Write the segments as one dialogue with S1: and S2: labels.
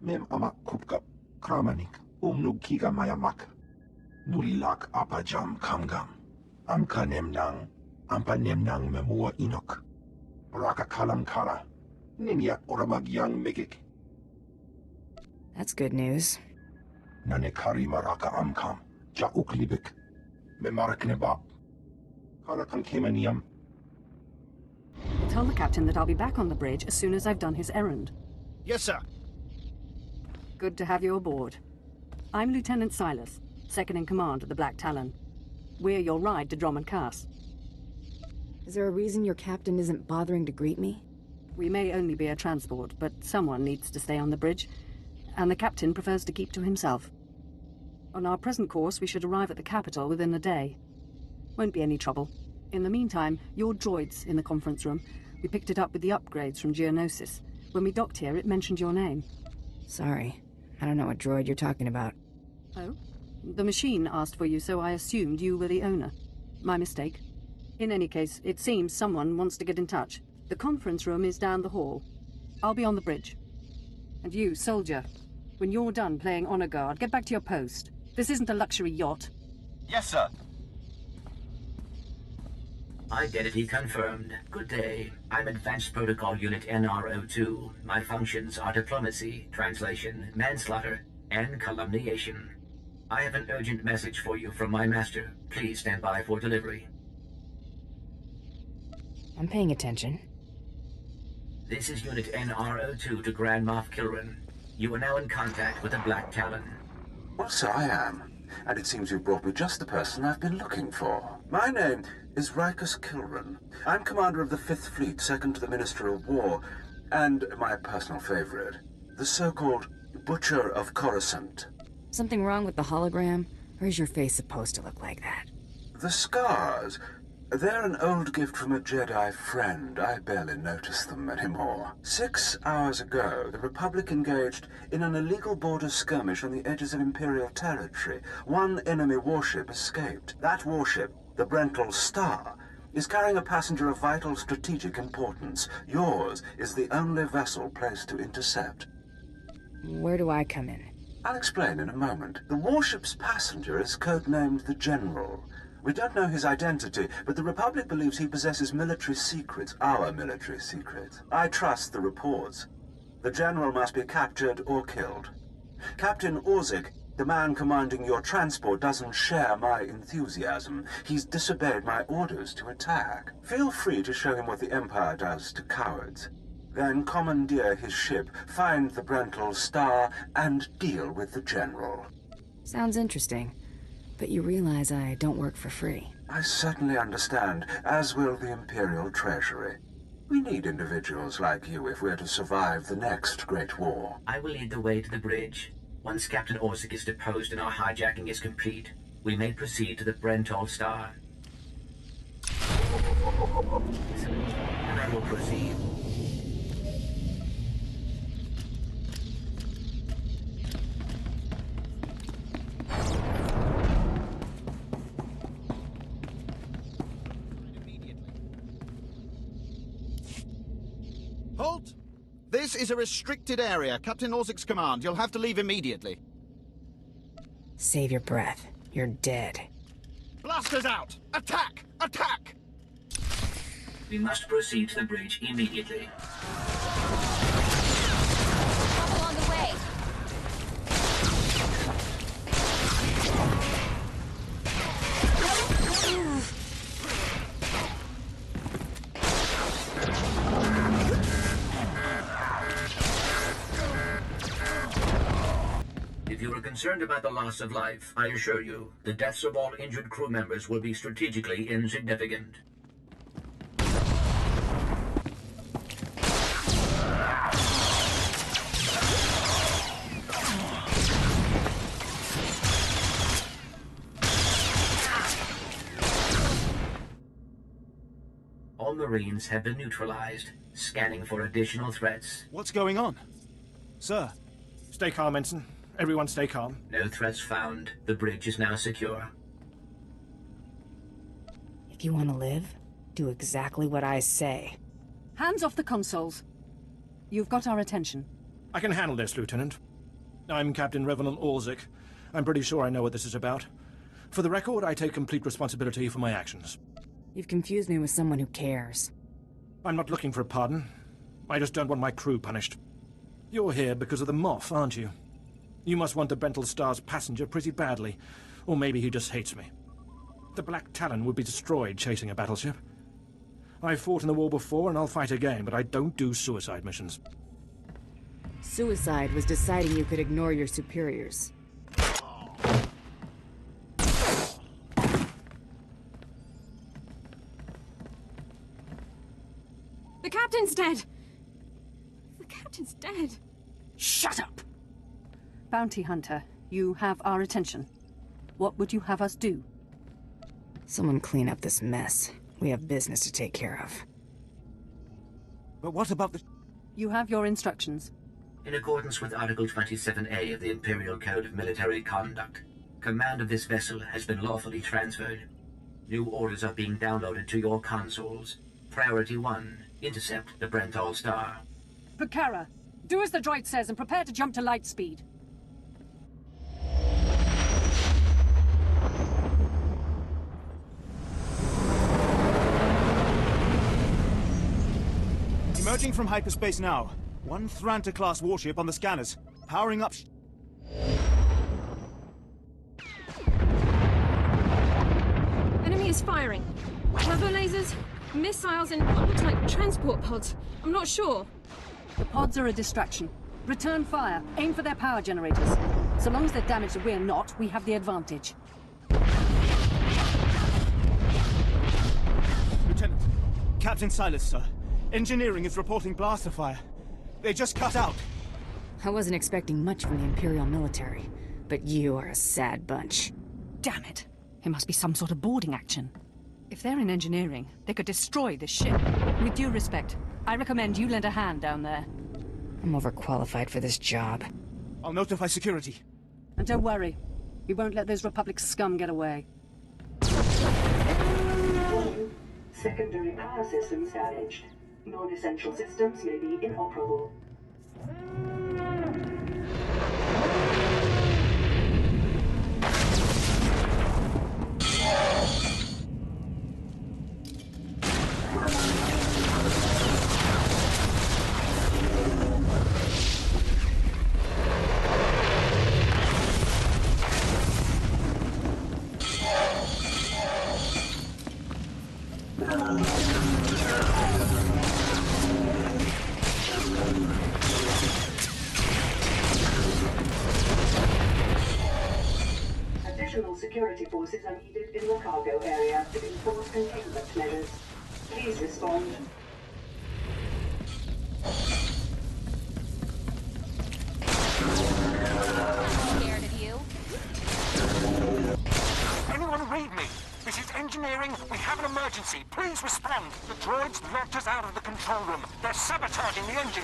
S1: Mem amak kupkap kramanik umnugkiga mayamak. Nulilak apajam kamgam. Amka nemnang, ampa nemnang memua inok. Raka kalam kala. Ninyak oramagyang megik.
S2: That's good news.
S1: Nanekari maraka amkam. Ja uklibik. Memarak nebab. Kalakan kemaniam.
S3: Tell the captain that I'll be back on the bridge as soon as I've done his errand.
S4: Yes, sir.
S3: Good to have you aboard. I'm Lieutenant Silas, second in command of the Black Talon. We're your ride to Drummond Cass.
S2: Is there a reason your captain isn't bothering to greet me?
S3: We may only be a transport, but someone needs to stay on the bridge, and the captain prefers to keep to himself. On our present course, we should arrive at the capital within a day. Won't be any trouble. In the meantime, your droid's in the conference room. We picked it up with the upgrades from Geonosis. When we docked here, it mentioned your name.
S2: Sorry. I don't know what droid you're talking about.
S3: Oh? The machine asked for you, so I assumed you were the owner. My mistake. In any case, it seems someone wants to get in touch. The conference room is down the hall. I'll be on the bridge. And you, soldier, when you're done playing honor guard, get back to your post. This isn't a luxury yacht.
S4: Yes, sir.
S5: Identity confirmed. Good day. I'm Advanced Protocol Unit NRO2. My functions are diplomacy, translation, manslaughter, and calumniation. I have an urgent message for you from my master. Please stand by for delivery.
S2: I'm paying attention.
S5: This is Unit NRO2 to Grand Moff Kilran. You are now in contact with the Black Talon.
S6: Well, so I am. And it seems you've brought me just the person I've been looking for. My name is Rikus Kilran. I'm commander of the 5th Fleet, second to the Minister of War, and my personal favorite, the so-called Butcher of Coruscant.
S2: Something wrong with the hologram? Or is your face supposed to look like that?
S6: The scars, they're an old gift from a Jedi friend. I barely notice them anymore. 6 hours ago, the Republic engaged in an illegal border skirmish on the edges of Imperial territory. One enemy warship escaped. That warship, the Brental Star, is carrying a passenger of vital strategic importance. Yours is the only vessel placed to intercept.
S2: Where do I come in?
S6: I'll explain in a moment. The warship's passenger is codenamed the General. We don't know his identity, but the Republic believes he possesses military secrets, our military secrets. I trust the reports. The General must be captured or killed. Captain Orzik, the man commanding your transport, doesn't share my enthusiasm. He's disobeyed my orders to attack. Feel free to show him what the Empire does to cowards. Then commandeer his ship, find the Brental Star, and deal with the General.
S2: Sounds interesting. But you realize I don't work for free.
S6: I certainly understand, as will the Imperial Treasury. We need individuals like you if we're to survive the next Great War.
S5: I will lead the way to the bridge. Once Captain Orzik is deposed and our hijacking is complete, we may proceed to the Brental Star. And I will proceed.
S4: Halt! This is a restricted area. Captain Orzik's command. You'll have to leave immediately.
S2: Save your breath. You're dead.
S4: Blasters out! Attack! Attack!
S5: We must proceed to the bridge immediately.
S7: Trouble on the way.
S5: If you are concerned about the loss of life, I assure you, the deaths of all injured crew members will be strategically insignificant. All Marines have been neutralized, scanning for additional threats.
S4: What's going on? Sir?
S8: Stay calm, Ensign. Everyone stay calm.
S5: No threats found. The bridge is now secure.
S2: If you want to live, do exactly what I say.
S3: Hands off the consoles. You've got our attention.
S8: I can handle this, Lieutenant. I'm Captain Revenant Orzik. I'm pretty sure I know what this is about. For the record, I take complete responsibility for my actions.
S2: You've confused me with someone who cares.
S8: I'm not looking for a pardon. I just don't want my crew punished. You're here because of the Moth, aren't you? You must want the Brental Star's passenger pretty badly. Or maybe he just hates me. The Black Talon would be destroyed chasing a battleship. I've fought in the war before and I'll fight again, but I don't do suicide missions.
S2: Suicide was deciding you could ignore your superiors.
S7: The captain's dead! The captain's dead.
S3: Shut up! Bounty Hunter, you have our attention. What would you have us do?
S2: Someone clean up this mess. We have business to take care of.
S9: But what about the...
S3: You have your instructions.
S5: In accordance with Article 27A of the Imperial Code of Military Conduct, command of this vessel has been lawfully transferred. New orders are being downloaded to your consoles. Priority 1, intercept the Brental Star.
S3: Cadera, do as the droid says and prepare to jump to light speed.
S9: Emerging from hyperspace now. One Thranta-class warship on the scanners. Powering up...
S7: Enemy is firing. Turbo lasers, missiles, and what looks like transport pods. I'm not sure.
S3: The pods are a distraction. Return fire. Aim for their power generators. So long as they're damaged and we're not, we have the advantage.
S9: Lieutenant. Captain Silas, sir. Engineering is reporting blaster fire. They just cut out.
S2: I wasn't expecting much from the Imperial military, but you are a sad bunch.
S3: Damn it. It must be some sort of boarding action. If they're in engineering, they could destroy this ship. With due respect, I recommend you lend a hand down there.
S2: I'm overqualified for this job.
S9: I'll notify security.
S3: And don't worry. We won't let those Republic scum get away.
S10: Secondary power systems damaged. Non-essential systems may be inoperable. Additional security forces are needed in the cargo area to enforce containment measures. Please respond.
S7: Scared of you?
S11: Anyone read me? This is engineering. We have an emergency. Please respond. The droids locked us out of the control room. They're sabotaging the engine.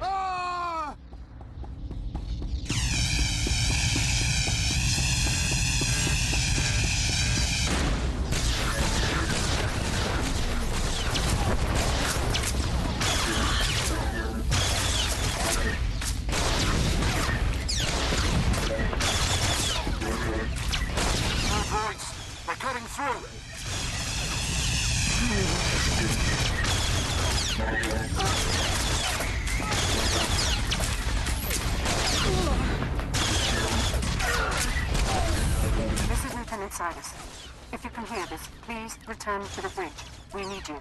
S11: Ah! Droids, they're cutting through. This is Lieutenant Silas. If you can hear this, please return to the bridge. We need you.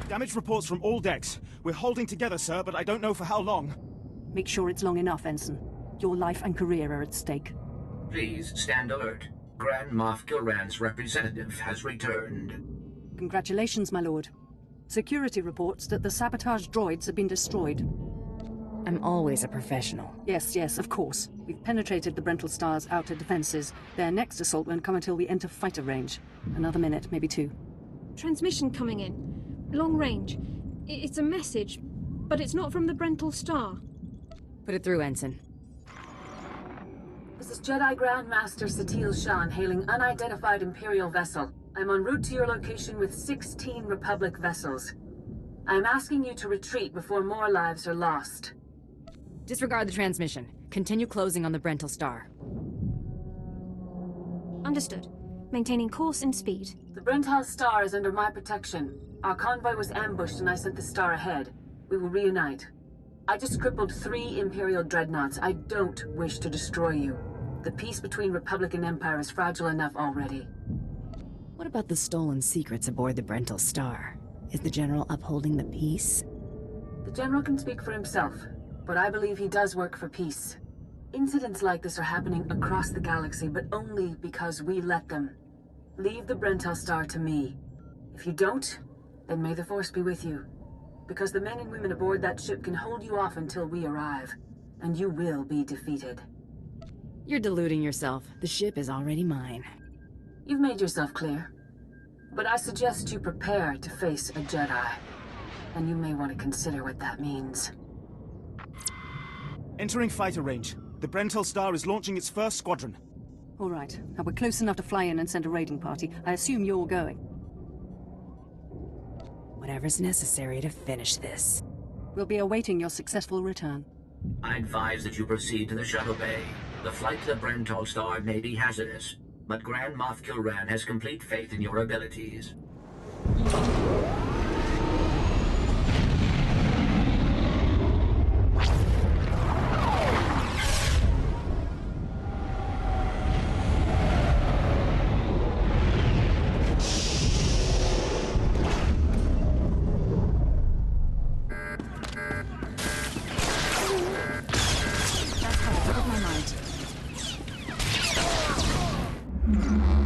S9: Damage reports from all decks. We're holding together, sir, but I don't know for how long.
S3: Make sure it's long enough, Ensign. Your life and career are at stake.
S5: Please stand alert. Grand Moff Gilran's representative has returned.
S3: Congratulations, my lord. Security reports that the sabotage droids have been destroyed.
S2: I'm always a professional.
S3: Yes, of course. We've penetrated the Brental Star's outer defenses. Their next assault won't come until we enter fighter range. Another minute, maybe two.
S7: Transmission coming in. Long range. It's a message, but it's not from the Brental Star.
S2: Put it through, Ensign.
S12: This is Jedi Grandmaster Satil Shan hailing unidentified Imperial vessel. I'm en route to your location with 16 Republic vessels. I'm asking you to retreat before more lives are lost.
S2: Disregard the transmission. Continue closing on the Brental Star.
S7: Understood. Maintaining course and speed.
S12: The Brental Star is under my protection. Our convoy was ambushed and I sent the star ahead. We will reunite. I just crippled 3 Imperial dreadnoughts. I don't wish to destroy you. The peace between Republic and Empire is fragile enough already.
S2: What about the stolen secrets aboard the Brental Star? Is the General upholding the peace?
S12: The General can speak for himself, but I believe he does work for peace. Incidents like this are happening across the galaxy, but only because we let them. Leave the Brental Star to me. If you don't, then may the Force be with you. Because the men and women aboard that ship can hold you off until we arrive, and you will be defeated.
S2: You're deluding yourself. The ship is already mine.
S12: You've made yourself clear. But I suggest you prepare to face a Jedi. And you may want to consider what that means.
S9: Entering fighter range. The Brental Star is launching its first squadron.
S3: All right. Now we're close enough to fly in and send a raiding party. I assume you're going.
S2: Whatever's necessary to finish this.
S3: We'll be awaiting your successful return.
S5: I advise that you proceed to the shuttle bay. The flight to the Brental Star may be hazardous, but Grand Moff Kilran has complete faith in your abilities.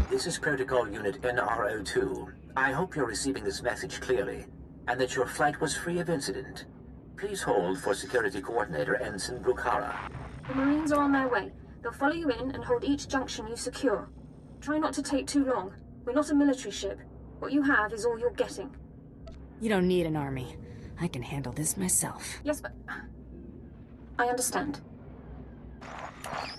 S5: This is Protocol Unit NRO2. I hope you're receiving this message clearly, and that your flight was free of incident. Please hold for Security Coordinator Ensign Brukhara.
S7: The Marines are on their way. They'll follow you in and hold each junction you secure. Try not to take too long. We're not a military ship. What you have is all you're getting.
S2: You don't need an army. I can handle this myself.
S7: Yes, but... I understand.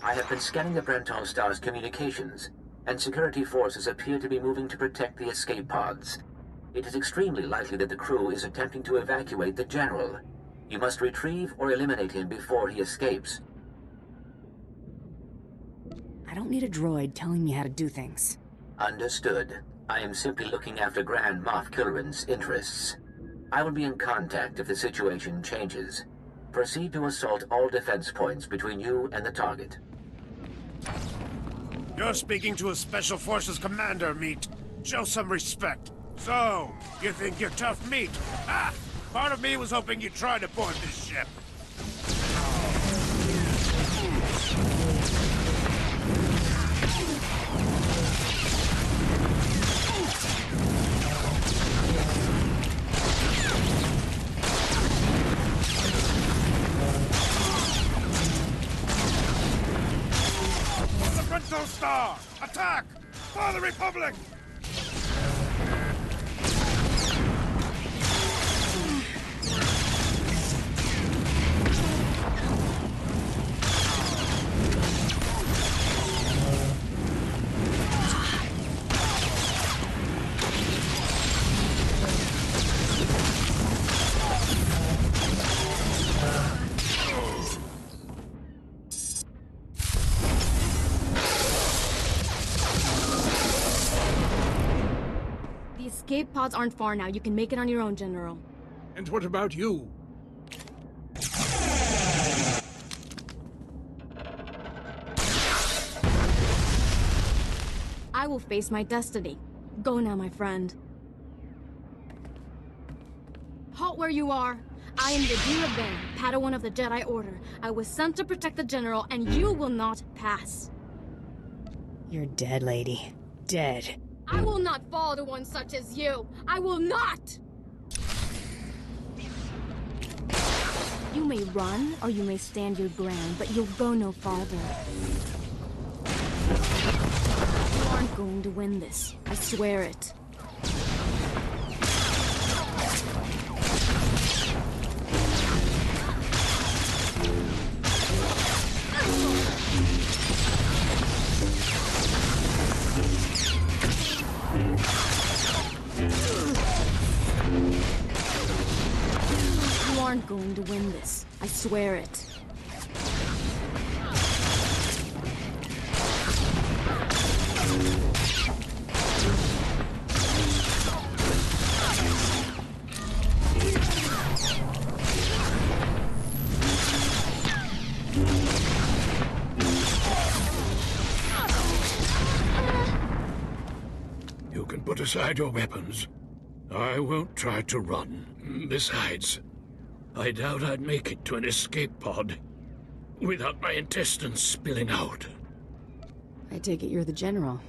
S5: I have been scanning the Brental Star's communications, and security forces appear to be moving to protect the escape pods. It is extremely likely that the crew is attempting to evacuate the General. You must retrieve or eliminate him before he escapes.
S2: I don't need a droid telling me how to do things.
S5: Understood. I am simply looking after Grand Moff Kilran's interests. I will be in contact if the situation changes. Proceed to assault all defense points between you and the target.
S11: You're speaking to a Special Forces commander, Meat. Show some respect. So, you think you're tough meat? Ah! Part of me was hoping you'd try to board this ship. The Star! Attack! For the Republic!
S7: Escape pods aren't far now. You can make it on your own, General.
S11: And what about you?
S7: I will face my destiny. Go now, my friend. Halt where you are. I am Yadira Ben, Padawan of the Jedi Order. I was sent to protect the General, and you will not pass.
S2: You're dead, lady. Dead.
S7: I will not fall to one such as you! I will not! You may run, or you may stand your ground, but you'll go no farther. You aren't going to win this. I swear it.
S2: swear it.
S11: You can put aside your weapons. I won't try to run. Besides, I doubt I'd make it to an escape pod without my intestines spilling out.
S2: I take it you're the General.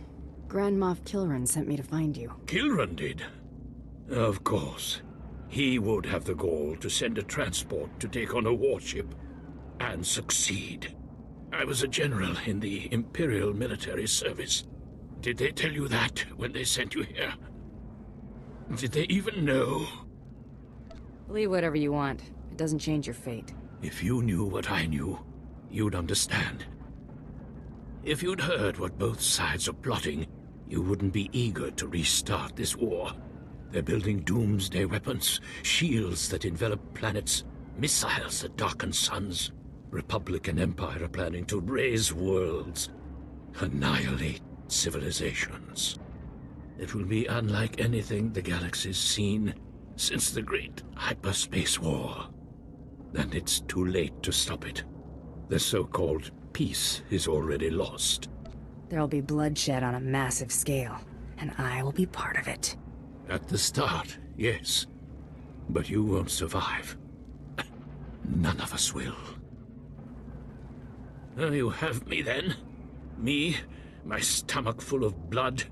S2: Grand Moff Kilran sent me to find you.
S11: Kilran did? Of course. He would have the gall to send a transport to take on a warship and succeed. I was a general in the Imperial military service. Did they tell you that when they sent you here? Did they even know?
S2: Believe whatever you want. It doesn't change your fate.
S11: If you knew what I knew, you'd understand. If you'd heard what both sides are plotting, you wouldn't be eager to restart this war. They're building doomsday weapons, shields that envelop planets, missiles that darken suns. Republic and Empire are planning to raise worlds, annihilate civilizations. It will be unlike anything the galaxy's seen since the Great Hyperspace War. And it's too late to stop it. The so-called peace is already lost.
S2: There'll be bloodshed on a massive scale, and I will be part of it.
S11: At the start, yes. But you won't survive. None of us will. You have me then. Me, my stomach full of blood,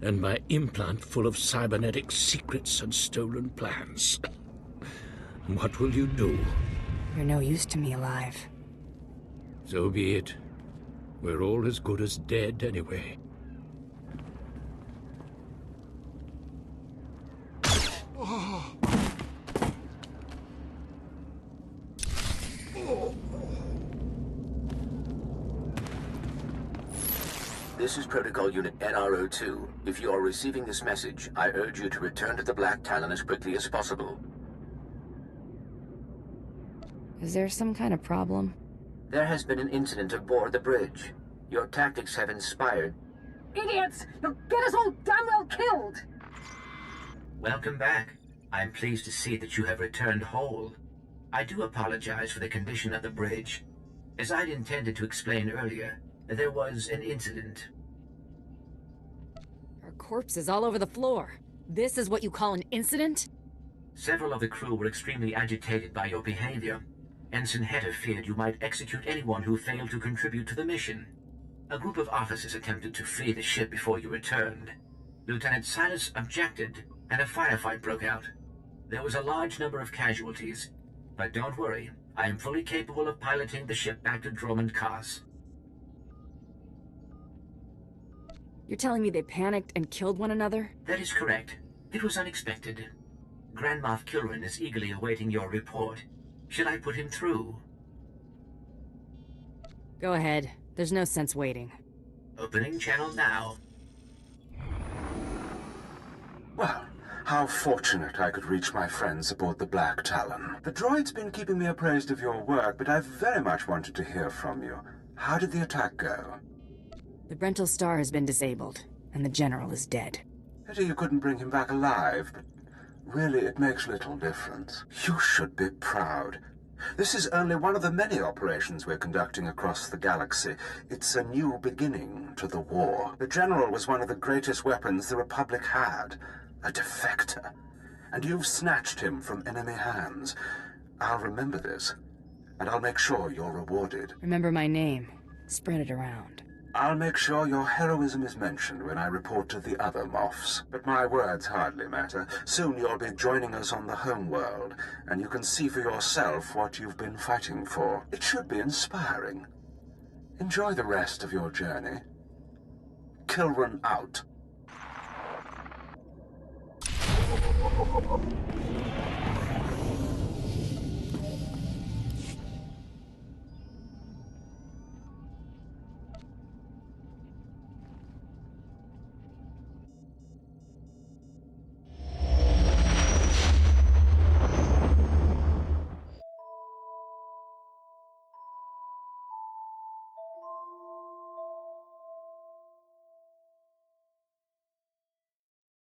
S11: and my implant full of cybernetic secrets and stolen plans. What will you do?
S2: You're no use to me alive.
S11: So be it. We're all as good as dead anyway.
S5: This is Protocol Unit NRO2. If you are receiving this message, I urge you to return to the Black Talon as quickly as possible.
S2: Is there some kind of problem?
S5: There has been an incident aboard the bridge. Your tactics have inspired...
S12: Idiots! You'll get us all damn well killed!
S5: Welcome back. I'm pleased to see that you have returned whole. I do apologize for the condition of the bridge. As I'd intended to explain earlier, there was an incident.
S2: Our corpses all over the floor. This is what you call an incident?
S5: Several of the crew were extremely agitated by your behavior. Ensign Hedder feared you might execute anyone who failed to contribute to the mission. A group of officers attempted to flee the ship before you returned. Lieutenant Silas objected, and a firefight broke out. There was a large number of casualties, but don't worry, I am fully capable of piloting the ship back to Dromund Kaas.
S2: You're telling me they panicked and killed one another?
S5: That is correct. It was unexpected. Grand Moff Kilran is eagerly awaiting your report. Should I put him through?
S2: Go ahead. There's no sense waiting.
S5: Opening channel now.
S6: Well, how fortunate I could reach my friends aboard the Black Talon. The droid's been keeping me appraised of your work, but I've very much wanted to hear from you. How did the attack go?
S2: The Brental Star has been disabled, and the General is dead.
S6: Pity you couldn't bring him back alive, but really it makes little difference. You should be proud. This is only one of the many operations we're conducting across the galaxy. It's a new beginning to the war. The General was one of the greatest weapons the Republic had. A defector. And you've snatched him from enemy hands. I'll remember this, and I'll make sure you're rewarded.
S2: Remember my name. Spread it around.
S6: I'll make sure your heroism is mentioned when I report to the other Moffs. But my words hardly matter. Soon you'll be joining us on the home world, and you can see for yourself what you've been fighting for. It should be inspiring. Enjoy the rest of your journey. Kilran out.